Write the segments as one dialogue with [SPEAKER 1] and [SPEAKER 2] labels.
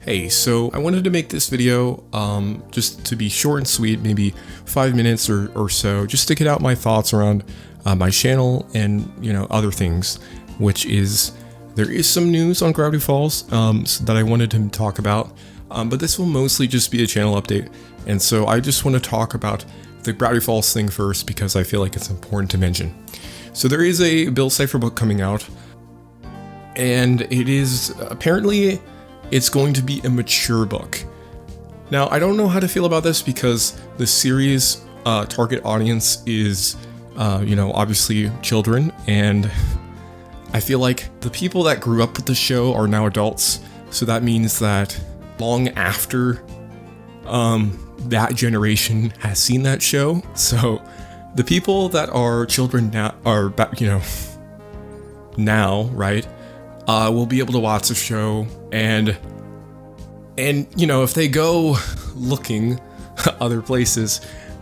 [SPEAKER 1] Hey, so I wanted to make this video just to be short and sweet, maybe 5 minutes or so, just to get out my thoughts around my channel and, other things, which is, there is some news on Gravity Falls that I wanted to talk about, but this will mostly just be a channel update, and so I just want to talk about the Gravity Falls thing first because I feel like it's important to mention. So there is a Bill Cipher book coming out, and it is apparently it's going to be a mature book. Now, I don't know how to feel about this because the series target audience is, obviously children, and I feel like the people that grew up with the show are now adults, so that means that long after that generation has seen that show, so the people that are children now are, now, right, will be able to watch the show, and if they go looking other places,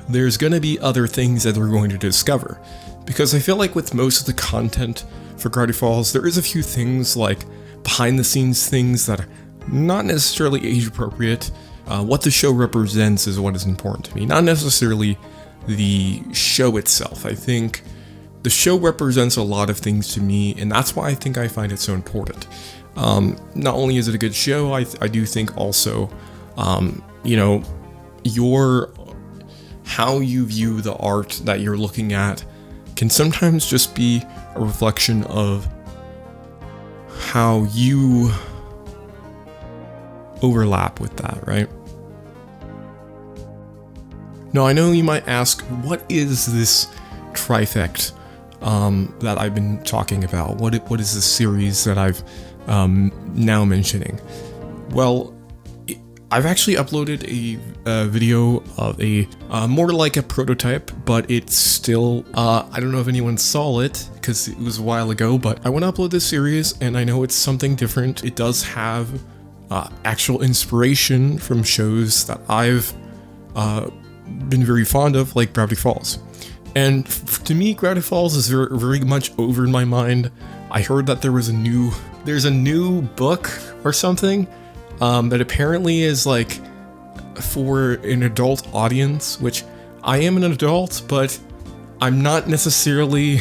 [SPEAKER 1] there's gonna be other things that they're going to discover. Because I feel like with most of the content for Gravity Falls, there is a few things like behind the scenes things that are not necessarily age appropriate. What the show represents is what is important to me, not necessarily the show itself. I think the show represents a lot of things to me, and that's why I think I find it so important. Not only is it a good show, I do think also, how you view the art that you're looking at can sometimes just be a reflection of how you overlap with that, right? Now, I know you might ask, what is this Trifect that I've been talking about? What is the series that I've now mentioning? Well, I've actually uploaded a video of a more like a prototype, but it's still, I don't know if anyone saw it because it was a while ago, but I want to upload this series, and I know it's something different. It does have actual inspiration from shows that I've been very fond of, like Gravity Falls. And to me, Gravity Falls is very, very much over in my mind. I heard that there's a new book or something that apparently is like for an adult audience, which I am an adult, but I'm not necessarily,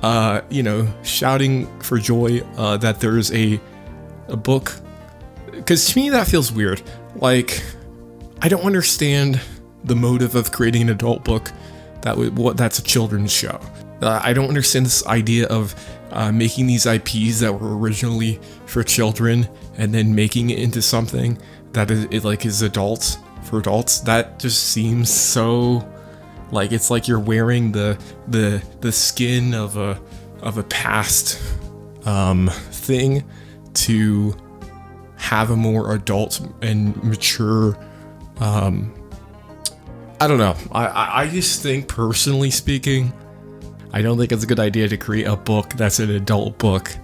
[SPEAKER 1] shouting for joy that there's a book, because to me that feels weird. Like, I don't understand the motive of creating an adult book that's a children's show. I don't understand this idea of making these IPs that were originally for children and then making it into something that is adults for adults. That just seems so like it's like you're wearing the skin of a past thing to have a more adult and mature. I don't know. I just think, personally speaking, I don't think it's a good idea to create a book that's an adult book,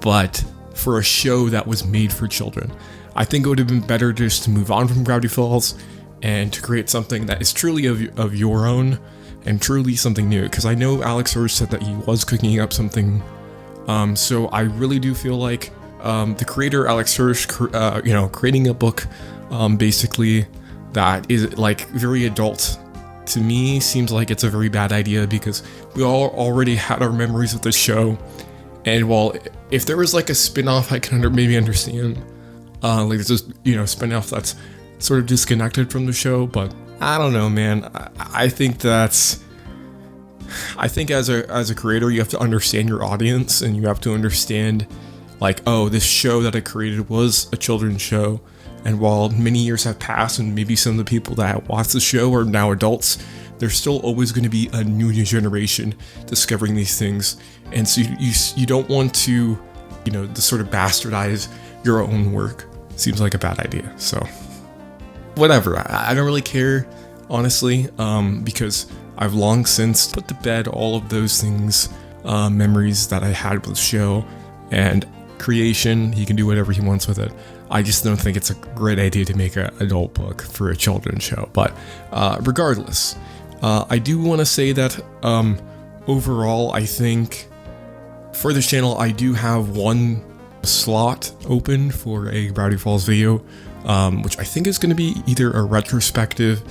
[SPEAKER 1] but for a show that was made for children. I think it would have been better just to move on from Gravity Falls and to create something that is truly of your own and truly something new. Because I know Alex Hirsch said that he was cooking up something. So I really do feel like the creator, Alex Hirsch, creating a book basically that is like very adult, to me seems like it's a very bad idea, because we all already had our memories of the show. And while if there was like a spin-off, I can maybe understand, like there's this spin-off that's sort of disconnected from the show, but I don't know, man. I think as a creator, you have to understand your audience, and you have to understand like, oh, this show that I created was a children's show. And while many years have passed and maybe some of the people that watch the show are now adults, there's still always going to be a new generation discovering these things. And so you don't want to, to sort of bastardize your own work. Seems like a bad idea. So whatever. I don't really care, honestly, because I've long since put to bed all of those things, memories that I had with the show and creation. He can do whatever he wants with it. I just don't think it's a great idea to make an adult book for a children's show. But regardless, I do want to say that overall, I think for this channel, I do have one slot open for a Gravity Falls video, which I think is going to be either a retrospective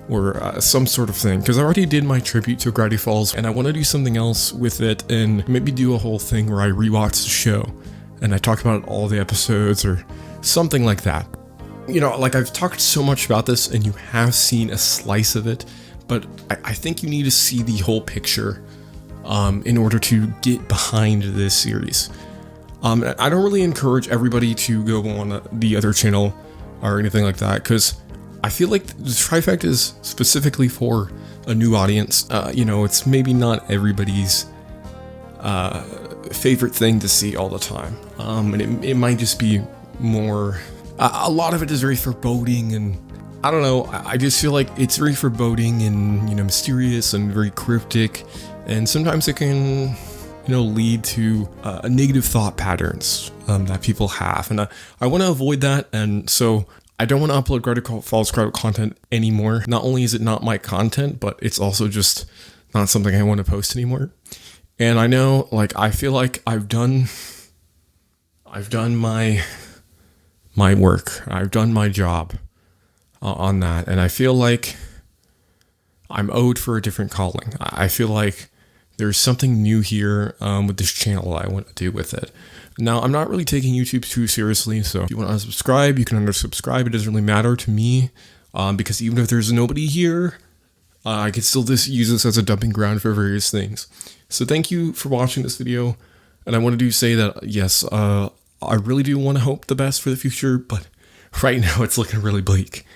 [SPEAKER 1] or some sort of thing, because I already did my tribute to Gravity Falls, and I want to do something else with it, and maybe do a whole thing where I rewatch the show, and I talk about all the episodes, or something like that. You know, like I've talked so much about this, and you have seen a slice of it, but I think you need to see the whole picture in order to get behind this series. I don't really encourage everybody to go on the other channel or anything like that, because I feel like the Trifect is specifically for a new audience. You know, it's maybe not everybody's favorite thing to see all the time. And it might just be more... a lot of it is very foreboding, and I don't know, I just feel like it's very foreboding and, you know, mysterious and very cryptic, and sometimes it can, you know, lead to negative thought patterns that people have, and I want to avoid that, and so I don't want to upload Gravity Falls content anymore. Not only is it not my content, but it's also just not something I want to post anymore. And I know, like, I feel like I've done my work. I've done my job on that, and I feel like I'm owed for a different calling. I feel like there's something new here with this channel I want to do with it. Now, I'm not really taking YouTube too seriously, so if you want to unsubscribe, you can unsubscribe. It doesn't really matter to me, because even if there's nobody here, I can still just use this as a dumping ground for various things. So thank you for watching this video, and I wanted to say that, yes, I really do want to hope the best for the future, but right now it's looking really bleak.